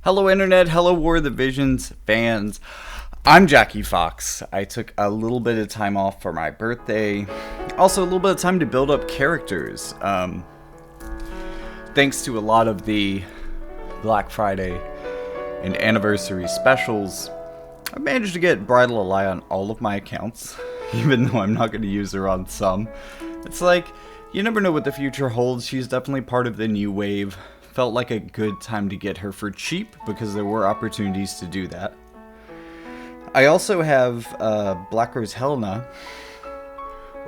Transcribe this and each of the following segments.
Hello Internet, hello War of the Visions fans. I'm Jackie Fox. I took a little bit of time off for my birthday. Also a little bit of time to build up characters. Thanks to a lot of the Black Friday and anniversary specials, I managed to get Bridal Ally on all of my accounts, even though I'm not going to use her on some. It's like, you never know what the future holds. She's definitely part of the new wave. Felt like a good time to get her for cheap because there were opportunities to do that. I also have Black Rose Helena,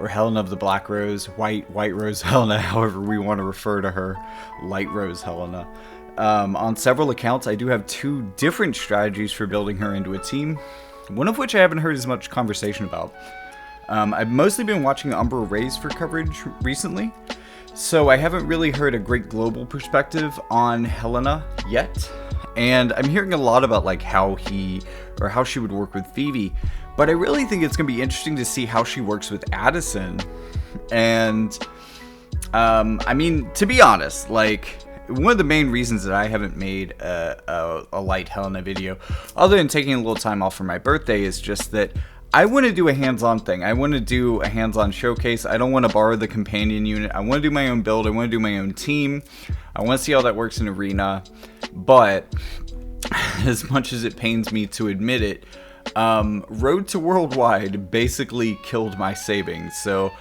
or Helena of the Black Rose, White Rose Helena, however we want to refer to her, Light Rose Helena. On several accounts, I do have two different strategies for building her into a team, one of which I haven't heard as much conversation about. I've mostly been watching Umbra Rays for coverage recently, so I haven't really heard a great global perspective on Helena yet, and I'm hearing a lot about like how she would work with Phoebe, but I really think it's going to be interesting to see how she works with Addison. And I mean, to be honest, like one of the main reasons that I haven't made a Light Helena video, other than taking a little time off for my birthday, is just that I want to do a hands-on thing. I want to do a hands-on showcase. I don't want to borrow the companion unit. I want to do my own build. I want to do my own team. I want to see how that works in Arena. But as much as it pains me to admit it, Road to Worldwide basically killed my savings. So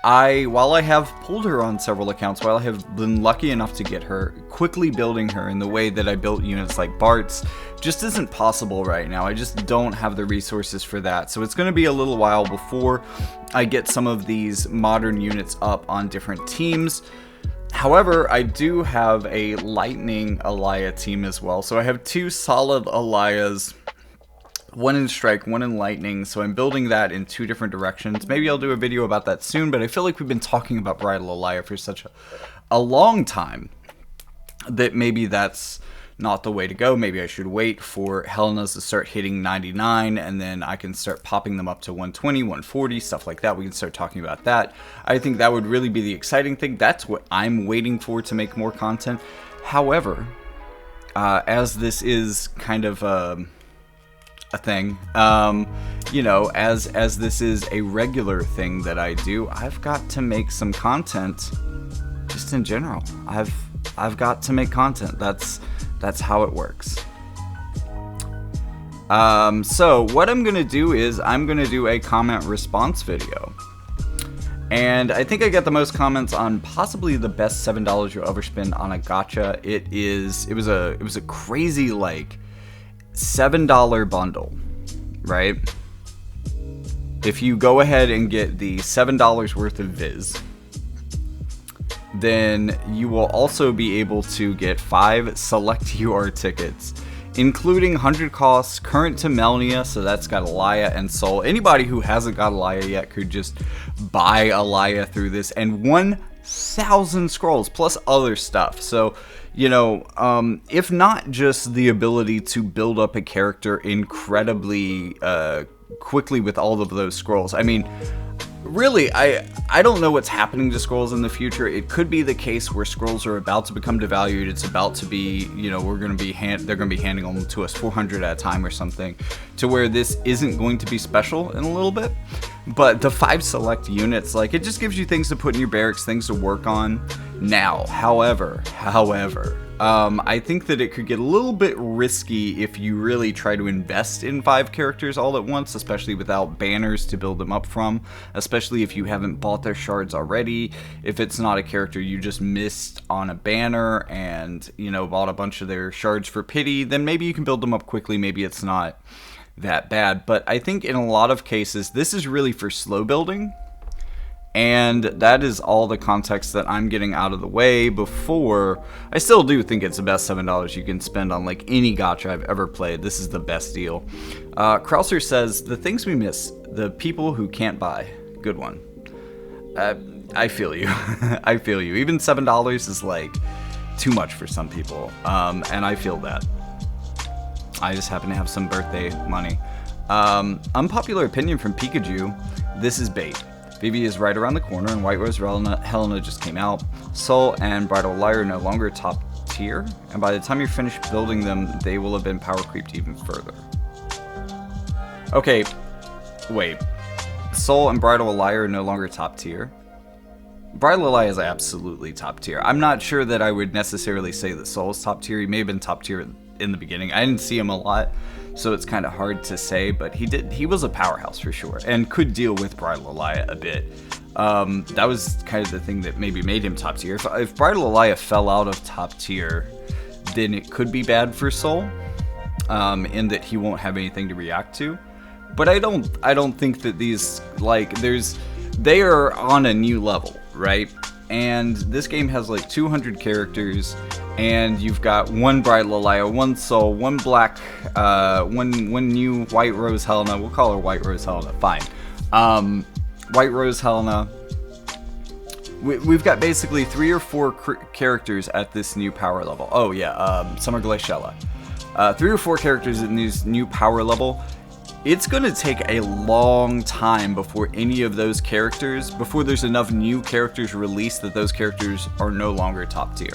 while I have pulled her on several accounts, while I have been lucky enough to get her, quickly building her in the way that I built units like Bart's just isn't possible right now. I just don't have the resources for that. So it's going to be a little while before I get some of these modern units up on different teams. However, I do have a Lightning Alaya team as well. So I have two solid Alayas, one in Strike, one in Lightning, so I'm building that in two different directions. Maybe I'll do a video about that soon, but I feel like we've been talking about Bridal Alaya for such a long time that maybe that's not the way to go. Maybe I should wait for Helena's to start hitting 99, and then I can start popping them up to 120, 140, stuff like that. We can start talking about that. I think that would really be the exciting thing. That's what I'm waiting for to make more content. However, as this is kind of a thing, you know, as this is a regular thing that I do, I've got to make some content just in general. I've got to make content. That's how it works. So what I'm gonna do is I'm gonna do a comment response video, and I think I got the most comments on possibly the best $7 you'll ever spend on a gacha. It was a crazy like $7 bundle, right? If you go ahead and get the $7 worth of Viz, then you will also be able to get 5 select UR tickets, including 100 costs, current to Melnia, so that's got Alaya and Soul. Anybody who hasn't got Alaya yet could just buy Alaya through this, and 1,000 scrolls plus other stuff. So, you know, if not just the ability to build up a character incredibly quickly with all of those scrolls. I mean, really, I don't know what's happening to scrolls in the future. It could be the case where scrolls are about to become devalued. It's about to be, you know, they're going to be handing them to us 400 at a time or something, to where this isn't going to be special in a little bit. But the 5 select units, like, it just gives you things to put in your barracks, things to work on now. However, I think that it could get a little bit risky if you really try to invest in 5 characters all at once, especially without banners to build them up from, especially if you haven't bought their shards already. If it's not a character you just missed on a banner and, you know, bought a bunch of their shards for pity, then maybe you can build them up quickly. Maybe it's not that bad. But I think in a lot of cases, this is really for slow building. And that is all the context that I'm getting out of the way before. I still do think it's the best $7 you can spend on like any gacha I've ever played. This is the best deal. Krauser says, the things we miss, the people who can't buy. Good one. I feel you. I feel you. Even $7 is like too much for some people. And I feel that. I just happen to have some birthday money. Unpopular opinion from Pikachu. This is bait. Phoebe is right around the corner, and White Rose Helena just came out. Soul and Bridal Alaya are no longer top tier, and by the time you're finished building them, they will have been power creeped even further. Okay, wait. Soul and Bridal Elia are no longer top tier. Bridal Elia is absolutely top tier. I'm not sure that I would necessarily say that Soul is top tier. He may have been top tier in the beginning. I didn't see him a lot, so it's kind of hard to say, but he was a powerhouse for sure, and could deal with Bridal Elia a bit. That was kind of the thing that maybe made him top tier. If Bridal Elia fell out of top tier, then it could be bad for Soul, in that he won't have anything to react to. But I don't think that these, like, they are on a new level, right? And this game has like 200 characters, and you've got one Bridal Elia, one Soul, one Black, one new White Rose Helena. We'll call her White Rose Helena, fine. White Rose Helena. We've got basically 3 or 4 characters at this new power level. Oh yeah, Summer Glaciella. 3 or 4 characters in this new power level. It's going to take a long time before any of those characters, before there's enough new characters released that those characters are no longer top tier.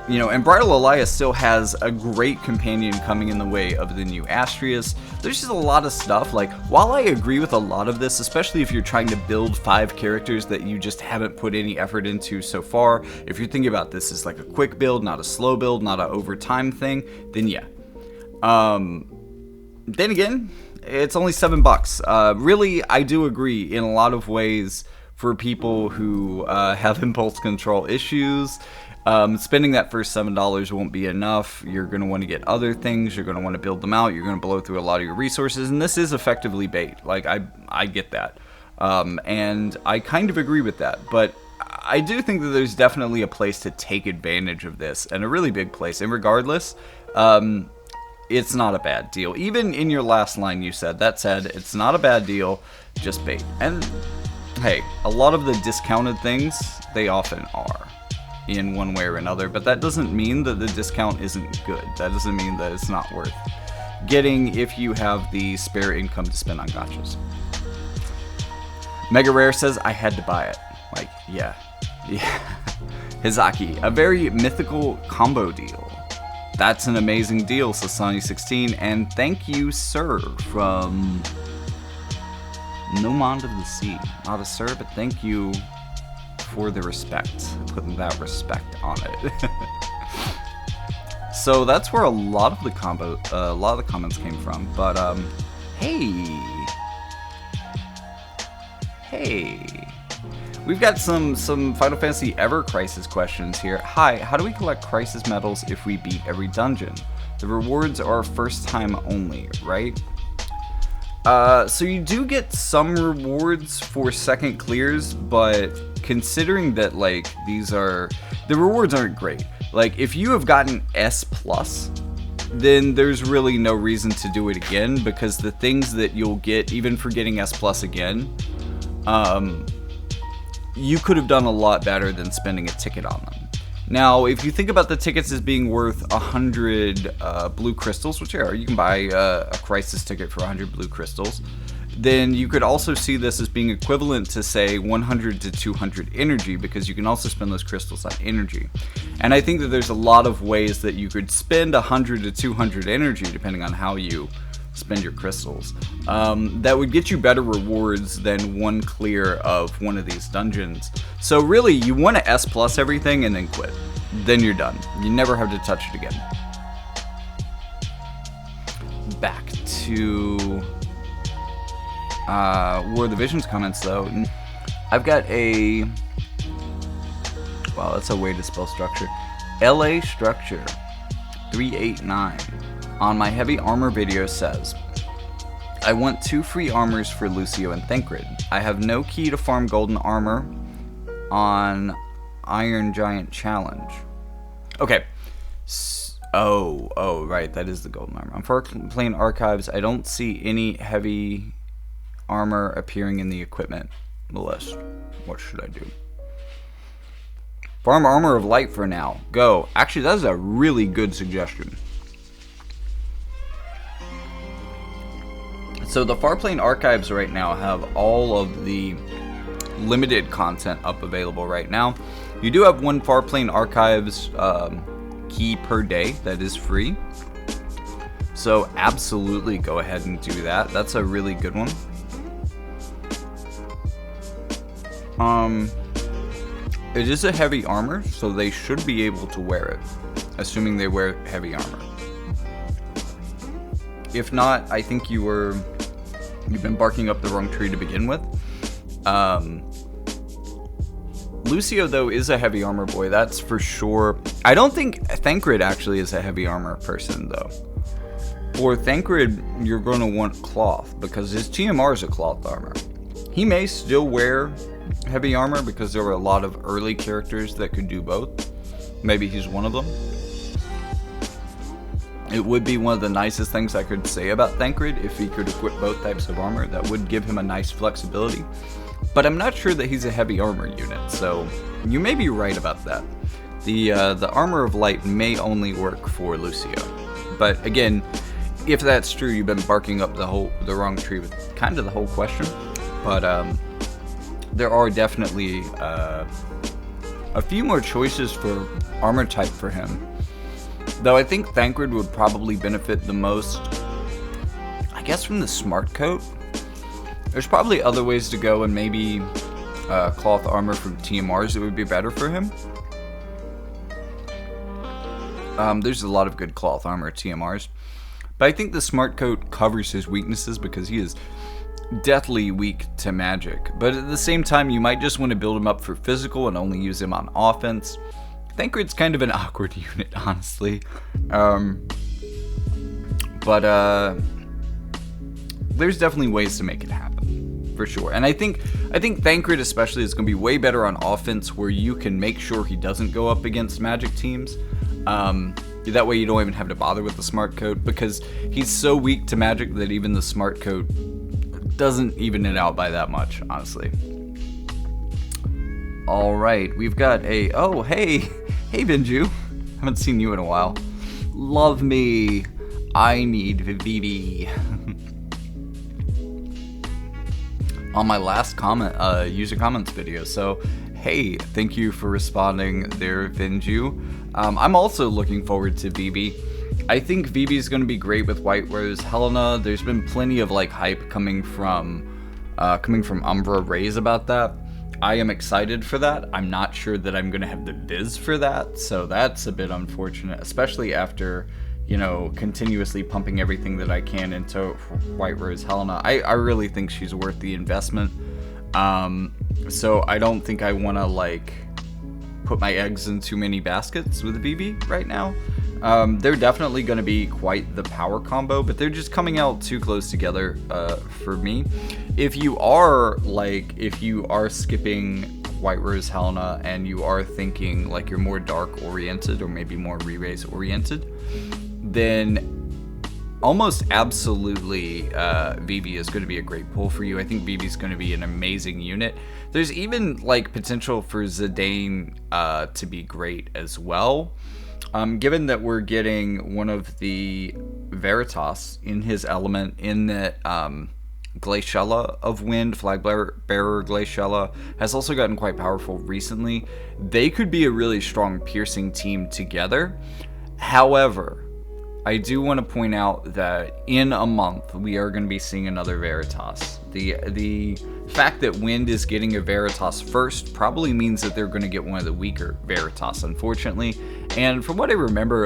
You know, and Bridal Elia still has a great companion coming in the way of the new Astrius. There's just a lot of stuff. Like, while I agree with a lot of this, especially if you're trying to build 5 characters that you just haven't put any effort into so far, if you're thinking about this as like a quick build, not a slow build, not an over time thing, then yeah. Then again, it's only $7. Really, I do agree in a lot of ways for people who have impulse control issues. Spending that first $7 won't be enough. You're going to want to get other things. You're going to want to build them out. You're going to blow through a lot of your resources. And this is effectively bait. Like, I get that. And I kind of agree with that. But I do think that there's definitely a place to take advantage of this. And a really big place. And regardless, it's not a bad deal. Even in your last line you said, that said, it's not a bad deal, just bait. And hey, a lot of the discounted things, they often are in one way or another, but that doesn't mean that the discount isn't good. That doesn't mean that it's not worth getting if you have the spare income to spend on gachas. Mega Rare says, I had to buy it. Like, yeah. Hizaki, a very mythical combo deal. That's an amazing deal, Sasani16, and thank you, sir, from No Mind of the Sea. Not a sir, but thank you for the respect, putting that respect on it. So that's where a lot of the comments came from. But hey, we've got some Final Fantasy Ever Crisis questions here. Hi, how do we collect Crisis medals if we beat every dungeon? The rewards are first time only, right? So you do get some rewards for second clears, but considering that, like, the rewards aren't great. Like, if you have gotten S+, then there's really no reason to do it again, because the things that you'll get, even for getting S+ again, you could have done a lot better than spending a ticket on them. Now, if you think about the tickets as being worth 100 blue crystals, which you can buy a Crisis ticket for 100 blue crystals, then you could also see this as being equivalent to, say, 100 to 200 energy, because you can also spend those crystals on energy. And I think that there's a lot of ways that you could spend 100 to 200 energy, depending on how you spend your crystals, that would get you better rewards than one clear of one of these dungeons. So really, you want to S+ everything and then quit. Then you're done. You never have to touch it again. Back to War of the Visions comments, though. I've got a... Wow, that's a way to spell structure. LA Structure 389 on my heavy armor video says, I want 2 free armors for Lucio and Thancred. I have no key to farm golden armor on Iron Giant Challenge. Okay. Oh, right, that is the golden armor. I'm playing Archives. I don't see any heavy armor appearing in the equipment list. What should I do? Farm Armor of Light for now. Go. Actually, that is a really good suggestion. So the Farplane Archives right now have all of the limited content up available right now. You do have one Farplane Archives key per day that is free. So absolutely go ahead and do that. That's a really good one. It is a heavy armor, so they should be able to wear it, assuming they wear heavy armor. If not, I think you've been barking up the wrong tree to begin with. Lucio, though, is a heavy armor boy, that's for sure. I don't think Thancred actually is a heavy armor person, though. For Thancred, you're going to want cloth, because his TMR is a cloth armor. He may still wear heavy armor, because there were a lot of early characters that could do both. Maybe he's one of them. It would be one of the nicest things I could say about Thancred if he could equip both types of armor. That would give him a nice flexibility. But I'm not sure that he's a heavy armor unit, so you may be right about that. The Armor of Light may only work for Lucio. But again, if that's true, you've been barking up the wrong tree with kind of the whole question. But there are definitely a few more choices for armor type for him. Though I think Thancred would probably benefit the most, I guess, from the Smart Coat. There's probably other ways to go, and maybe cloth armor from TMRs that would be better for him. There's a lot of good cloth armor TMRs. But I think the Smart Coat covers his weaknesses because he is deathly weak to magic. But at the same time, you might just want to build him up for physical and only use him on offense. Thancred's kind of an awkward unit, honestly. But there's definitely ways to make it happen, for sure. And I think Thancred especially is going to be way better on offense, where you can make sure he doesn't go up against magic teams. That way you don't even have to bother with the Smart Coat, because he's so weak to magic that even the Smart Coat doesn't even it out by that much, honestly. Alright, we've got a... Oh, hey Benju. Haven't seen you in a while. Love me. I need VV. On my last comment, user comments video. So, hey, thank you for responding there, Benju. I'm also looking forward to VV. I think VV is going to be great with White Rose Helena. There's been plenty of hype coming from Umbra Rays about that. I am excited for that. I'm not sure that I'm going to have the viz for that, so that's a bit unfortunate, especially after, continuously pumping everything that I can into White Rose Helena. I really think she's worth the investment. So I don't think I want to, put my eggs in too many baskets with VV right now. They're definitely going to be quite the power combo, but they're just coming out too close together for me. If you are skipping White Rose Helena and you are thinking you're more dark oriented or maybe more re-raise oriented, then almost absolutely VV is going to be a great pull for you. I think VV is going to be an amazing unit. There's even potential for Zidane to be great as well. Given that we're getting one of the Veritas in his element, in that Glaciella of Wind, Flagbearer Glaciella, has also gotten quite powerful recently. They could be a really strong piercing team together. However, I do want to point out that in a month, we are going to be seeing another Veritas. The fact that Wind is getting a Veritas first probably means that they're going to get one of the weaker Veritas, unfortunately. And from what I remember,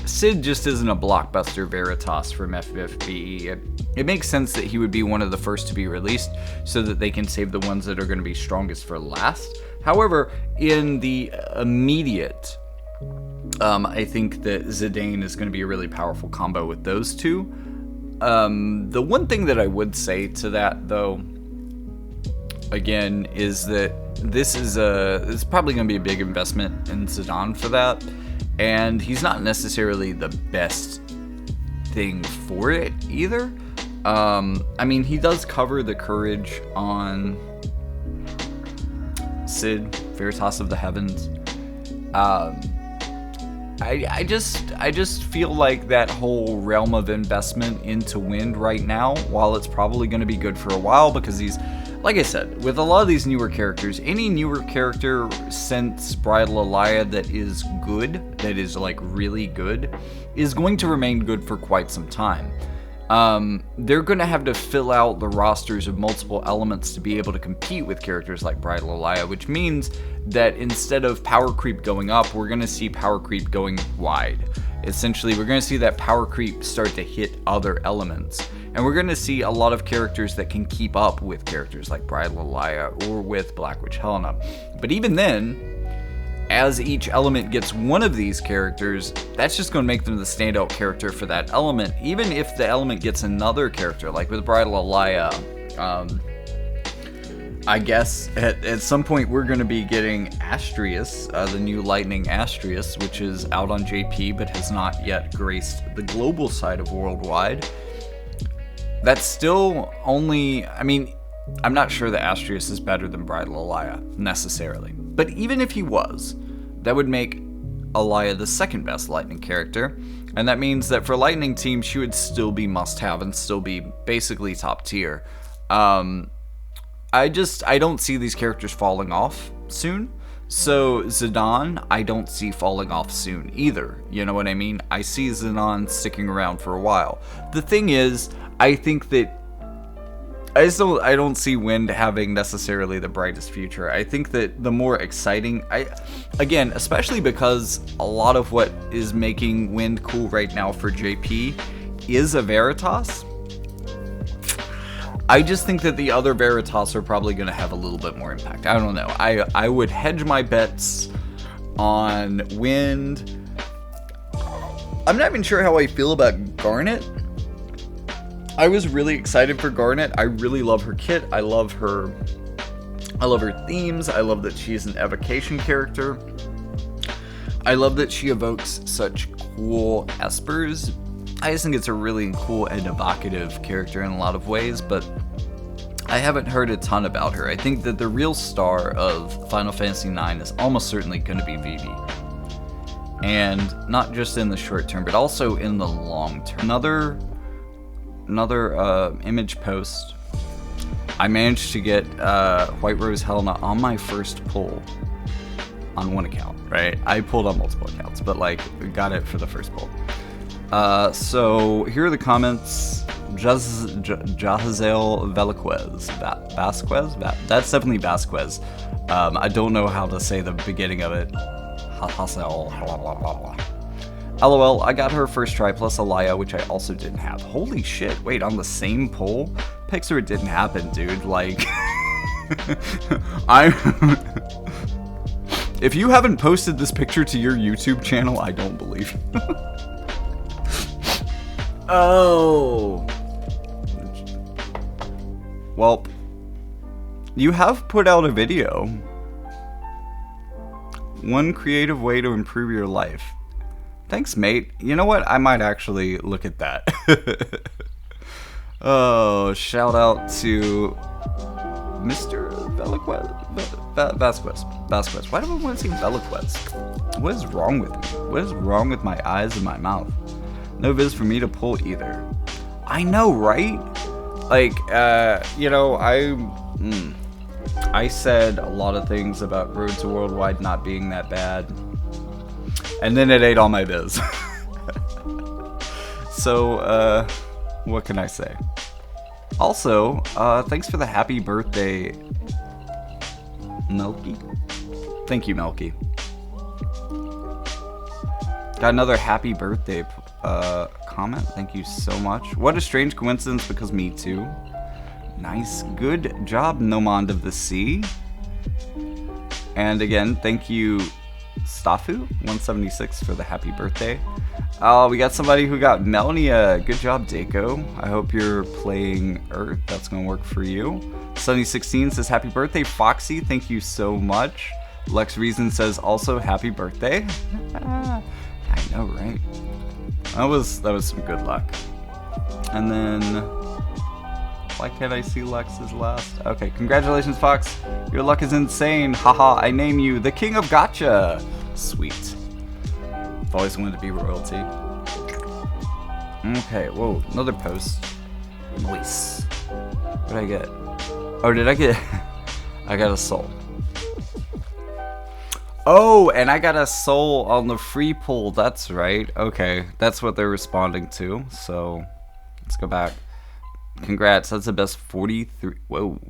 Sid just isn't a blockbuster Veritas from FFVII. It makes sense that he would be one of the first to be released so that they can save the ones that are going to be strongest for last. However, in the immediate... I think that Zidane is going to be a really powerful combo with those two. The one thing that I would say to that, though, again, is that this is probably going to be a big investment in Zidane for that, and he's not necessarily the best thing for it either. He does cover the courage on Sid, Veritas of the Heavens. I just feel like that whole realm of investment into Wind right now, while it's probably going to be good for a while because he's like I said, with a lot of these newer characters, any newer character since Bridal Alaya that is good, that is like really good, is going to remain good for quite some time. They're going to have to fill out the rosters of multiple elements to be able to compete with characters like Bridal Alaya, which means that instead of power creep going up, we're going to see power creep going wide. Essentially, we're going to see that power creep start to hit other elements. And we're going to see a lot of characters that can keep up with characters like Bridal Alaya or with Black Witch Helena. But even then, as each element gets one of these characters, that's just going to make them the standout character for that element. Even if the element gets another character, like with Bridal Alaya, I guess at some point we're going to be getting Astrius, the new Lightning Astrius, which is out on JP but has not yet graced the global side of Worldwide. That's still only, I mean, I'm not sure that Astrius is better than Bridal Alaya, necessarily. But even if he was, that would make Alaya the second best Lightning character. And that means that for Lightning team, she would still be must-have and still be basically top tier. I don't see these characters falling off soon. So Zidane, I don't see falling off soon either. You know what I mean? I see Zidane sticking around for a while. The thing is, I think that I don't see Wind having necessarily the brightest future. I think that the more exciting, again, especially because a lot of what is making Wind cool right now for JP is a Veritas. I just think that the other Veritas are probably going to have a little bit more impact. I don't know. I would hedge my bets on Wind. I'm not even sure how I feel about Garnet. I was really excited for Garnet. I really love her kit. I love her themes. I love that she's an evocation character. I love that she evokes such cool espers. I just think it's a really cool and evocative character in a lot of ways, but I haven't heard a ton about her. I think that the real star of Final Fantasy IX is almost certainly going to be Vivi. And not just in the short term, but also in the long term. Another image post. I managed to get White Rose Helena on my first pull on one account, right? I pulled on multiple accounts, but like got it for the first pull. So here are the comments. Jahazel Vasquez? That's definitely Vasquez. I don't know how to say the beginning of it. LOL, I got her first try plus Alaya, which I also didn't have. Holy shit, wait, on the same poll? Pixar, it didn't happen, dude. Like, if you haven't posted this picture to your YouTube channel, I don't believe you. Oh. Well, you have put out a video. One creative way to improve your life. Thanks, mate. You know what? I might actually look at that. Oh, shout out to Mr. Vasquez. Why do I want to say Velasquez? What is wrong with me? What is wrong with my eyes and my mouth? No viz for me to pull either. I know, right? Like, you know, I said a lot of things about Road to Worldwide not being that bad. And then it ate all my biz. So, what can I say? Also, thanks for the happy birthday, Melky. Thank you, Melky. Got another happy birthday comment. Thank you so much. What a strange coincidence, because me too. Nice. Good job, Nomond of the Sea. And again, thank you, Stafu176, for the happy birthday. We got somebody who got Melnia. Good job, Daco. I hope you're playing Earth. That's going to work for you. Sunny16 says happy birthday, Foxy. Thank you so much. Lex Reason says also happy birthday. I know, right? That was some good luck. And then, why can't I see Lex's last? Okay, congratulations, Fox. Your luck is insane. Haha, I name you the King of Gacha. Sweet. I've always wanted to be royalty. Okay, whoa, another post. Nice. What did I get? Oh, did I get... I got a soul. Oh, and I got a soul on the free pull. That's right. Okay, that's what they're responding to. So, let's go back. Congrats, that's the best 43... Whoa.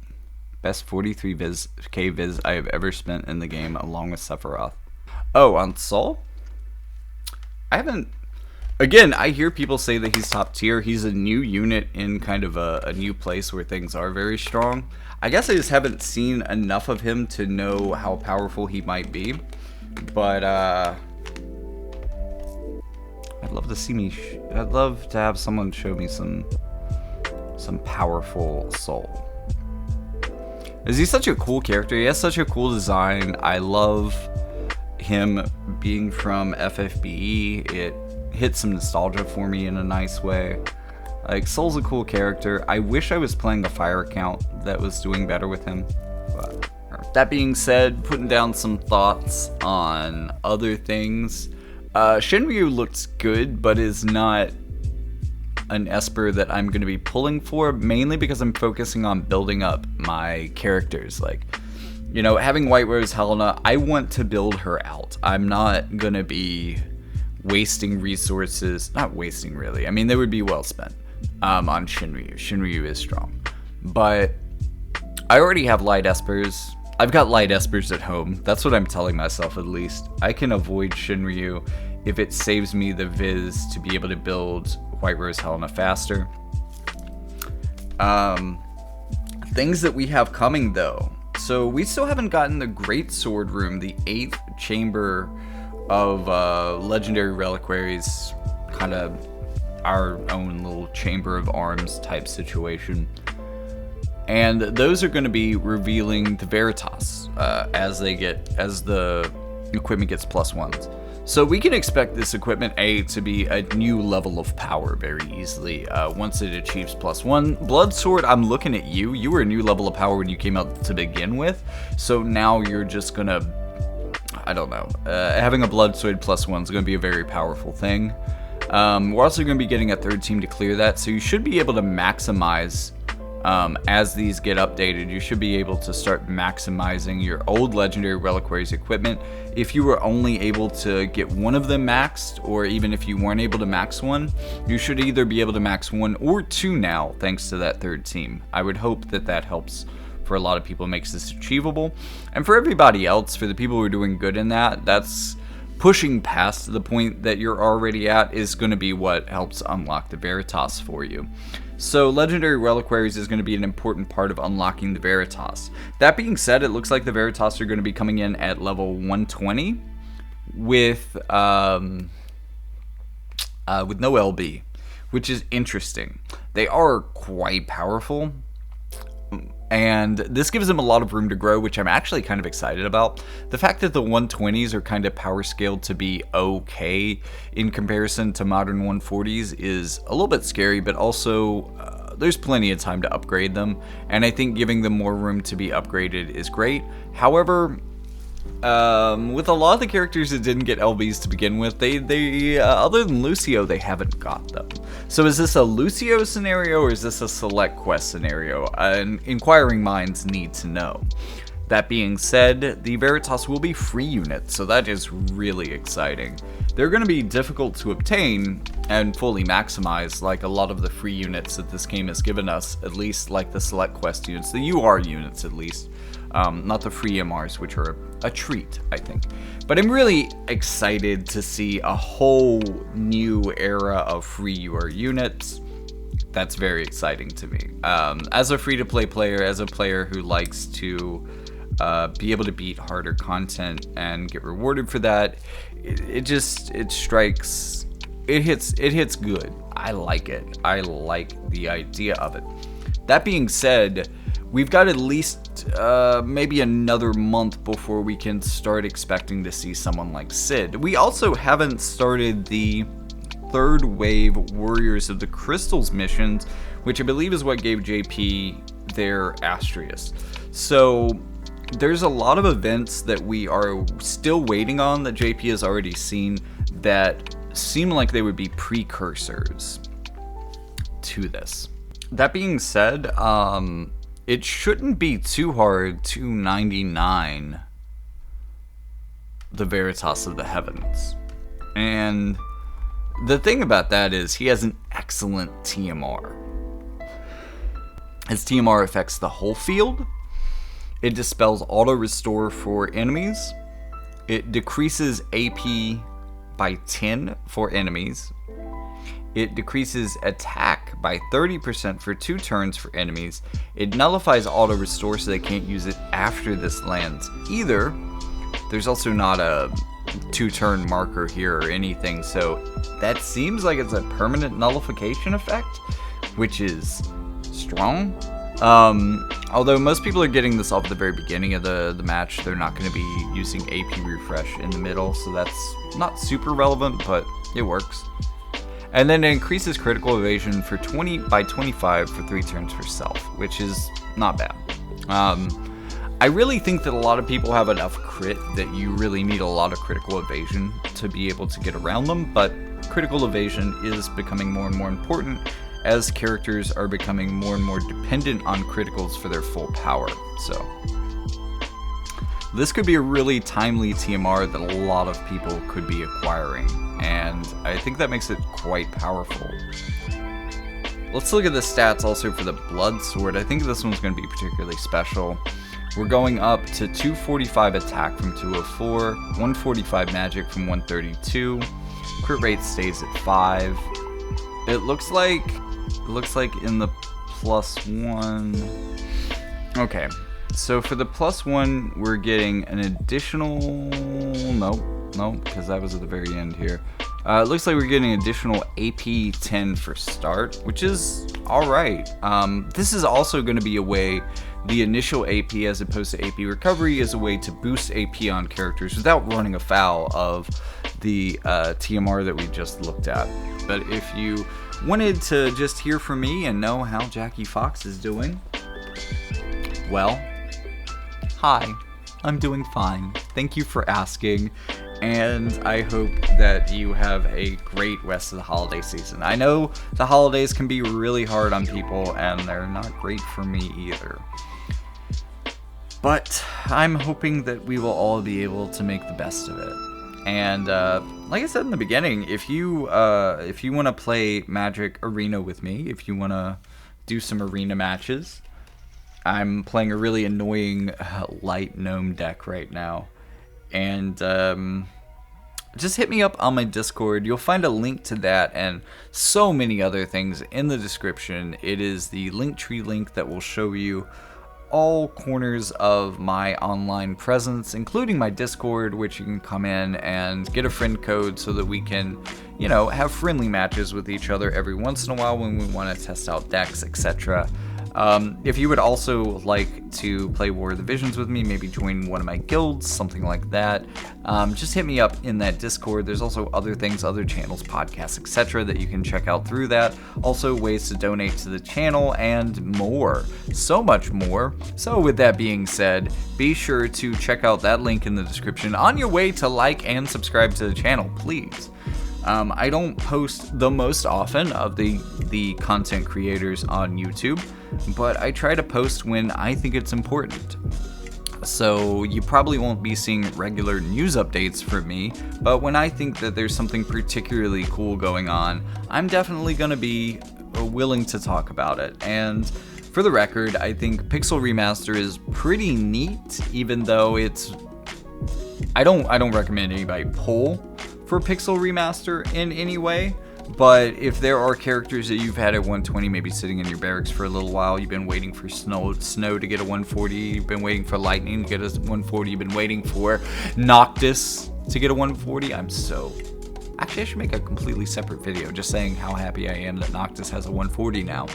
Best 43 K viz I have ever spent in the game, along with Sephiroth. Oh, on soul? I haven't... Again, I hear people say that he's top tier. He's a new unit in kind of a new place where things are very strong. I guess I just haven't seen enough of him to know how powerful he might be. But, I'd love to see me... I'd love to have someone show me some powerful soul. Is he such a cool character? He has such a cool design. I love him being from FFVII. It hits some nostalgia for me in a nice way. Like, Soul's a cool character. I wish I was playing a fire account that was doing better with him. But that being said, putting down some thoughts on other things. Shinryu looks good, but is not an Esper that I'm going to be pulling for, mainly because I'm focusing on building up my characters. Like, you know, having White Rose Helena, I want to build her out. I'm not going to be wasting resources, not wasting really, I mean they would be well spent on Shinryu. Shinryu is strong, but I already have light espers. I've got light espers at home. That's what I'm telling myself, at least. I can avoid Shinryu if it saves me the viz to be able to build White Rose Helena faster. Things that we have coming though. So we still haven't gotten the Great Sword Room, the 8th chamber of legendary reliquaries, kind of our own little chamber of arms type situation. And those are going to be revealing the Veritas as the equipment gets +1s. So we can expect this equipment A to be a new level of power very easily once it achieves +1. Bloodsword, I'm looking at you. You were a new level of power when you came out to begin with. So now you're just going to, I don't know, having a Bloodsword +1 is going to be a very powerful thing. We're also going to be getting a 3rd team to clear that, so you should be able to maximize, as these get updated, you should be able to start maximizing your old legendary reliquaries equipment. If you were only able to get one of them maxed, or even if you weren't able to max one, you should either be able to max 1 or 2 now, thanks to that 3rd team. I would hope that that helps for a lot of people, makes this achievable. And for everybody else, for the people who are doing good in that, that's pushing past the point that you're already at is going to be what helps unlock the Veritas for you. So Legendary Reliquaries is going to be an important part of unlocking the Veritas. That being said, it looks like the Veritas are going to be coming in at level 120 with no LB, which is interesting. They are quite powerful, and this gives them a lot of room to grow, which I'm actually kind of excited about. The fact that the 120s are kind of power scaled to be okay in comparison to modern 140s is a little bit scary, but also there's plenty of time to upgrade them, and I think giving them more room to be upgraded is great. However, with a lot of the characters that didn't get LBs to begin with, they other than Lucio, they haven't got them. So is this a Lucio scenario, or is this a select quest scenario? And inquiring minds need to know. That being said, the Veritas will be free units, so that is really exciting. They're going to be difficult to obtain and fully maximize, like a lot of the free units that this game has given us, at least like the select quest units, the UR units at least. Not the free MRs, which are a treat, I think. But I'm really excited to see a whole new era of free UR units. That's very exciting to me. As a free-to-play player, as a player who likes to be able to beat harder content and get rewarded for that, it hits good. I like it. I like the idea of it. That being said, we've got at least maybe another month before we can start expecting to see someone like Sid. We also haven't started the 3rd wave Warriors of the Crystals missions, which I believe is what gave JP their Astrius. So there's a lot of events that we are still waiting on that JP has already seen that seem like they would be precursors to this. That being said, it shouldn't be too hard to 99 the Veritas of the Heavens. And the thing about that is he has an excellent TMR. His TMR affects the whole field. It dispels auto restore for enemies. It decreases AP by 10 for enemies. It decreases attack by 30% for 2 turns for enemies. It nullifies auto restore so they can't use it after this lands either. There's also not a 2-turn marker here or anything, so that seems like it's a permanent nullification effect, which is strong. Although most people are getting this off at the very beginning of the match, they're not going to be using AP refresh in the middle, so that's not super relevant, but it works. And then it increases critical evasion for 20 by 25 for 3 turns for self, which is not bad. I really think that a lot of people have enough crit that you really need a lot of critical evasion to be able to get around them, but critical evasion is becoming more and more important as characters are becoming more and more dependent on criticals for their full power. So this could be a really timely TMR that a lot of people could be acquiring, and I think that makes it quite powerful. Let's look at the stats also for the Blood Sword. I think this one's going to be particularly special. We're going up to 245 attack from 204, 145 magic from 132. Crit rate stays at 5. It looks like in the +1. Okay, so for the +1, we're getting an additional. No, because that was at the very end here. It looks like we're getting additional AP 10 for start, which is alright. This is also going to be a way, the initial AP as opposed to AP recovery is a way to boost AP on characters without running afoul of the TMR that we just looked at. But if you wanted to just hear from me and know how Jackie Fox is doing, well, hi, I'm doing fine. Thank you for asking. And I hope that you have a great rest of the holiday season. I know the holidays can be really hard on people, and they're not great for me either. But I'm hoping that we will all be able to make the best of it. And like I said in the beginning, if you want to play Magic Arena with me, if you want to do some arena matches, I'm playing a really annoying light gnome deck right now. And just hit me up on my Discord. You'll find a link to that and so many other things in the description. It is the Linktree link that will show you all corners of my online presence, including my Discord, which you can come in and get a friend code so that we can, have friendly matches with each other every once in a while when we want to test out decks, etc. If you would also like to play War of the Visions with me, maybe join one of my guilds, something like that, just hit me up in that Discord. There's also other things, other channels, podcasts, etc. that you can check out through that. Also ways to donate to the channel and more. So much more. So with that being said, be sure to check out that link in the description on your way to like and subscribe to the channel, please. I don't post the most often of the content creators on YouTube, but I try to post when I think it's important. So you probably won't be seeing regular news updates from me, but when I think that there's something particularly cool going on, I'm definitely going to be willing to talk about it. And for the record, I think Pixel Remaster is pretty neat, even though I don't recommend anybody pull for Pixel Remaster in any way, but if there are characters that you've had at 120 maybe sitting in your barracks for a little while, you've been waiting for snow to get a 140, you've been waiting for lightning to get a 140, you've been waiting for Noctis to get a 140, actually I should make a completely separate video just saying how happy I am that Noctis has a 140 now.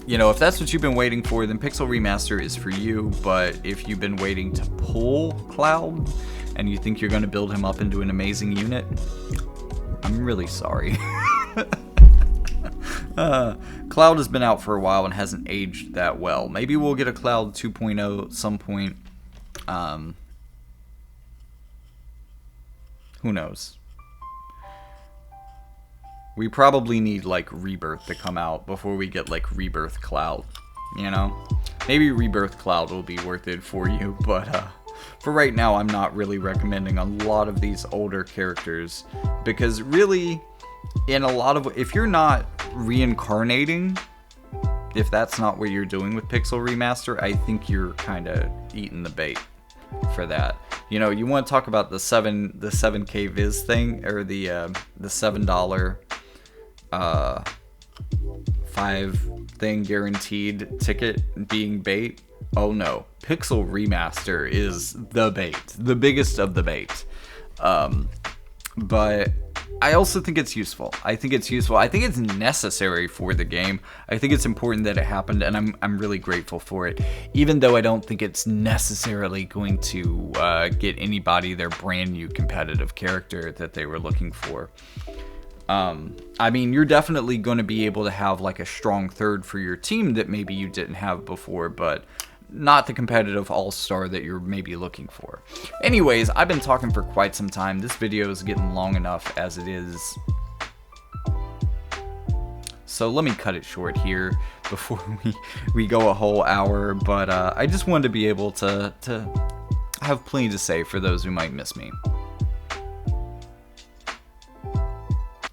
If that's what you've been waiting for, then Pixel Remaster is for you, but if you've been waiting to pull Cloud, and you think you're going to build him up into an amazing unit, I'm really sorry. Cloud has been out for a while and hasn't aged that well. Maybe we'll get a Cloud 2.0 at some point. Who knows? We probably need, like, Rebirth to come out before we get, like, Rebirth Cloud, you know? Maybe Rebirth Cloud will be worth it for you, but, for right now, I'm not really recommending a lot of these older characters, because really, in a lot of... If you're not reincarnating, if that's not what you're doing with Pixel Remaster, I think you're kind of eating the bait for that. You know, you want to talk about the 7K Viz thing, or the $7 5 thing guaranteed ticket being bait. Oh no, Pixel Remaster is the bait, the biggest of the bait. But I also think it's useful. I think it's necessary for the game. I think it's important that it happened, and I'm really grateful for it. Even though I don't think it's necessarily going to get anybody their brand new competitive character that they were looking for. I mean, you're definitely going to be able to have like a strong third for your team that maybe you didn't have before, but not the competitive all-star that you're maybe looking for. Anyways, I've been talking for quite some time. This video is getting long enough as it is. So let me cut it short here before we go a whole hour. But I just wanted to be able to have plenty to say for those who might miss me.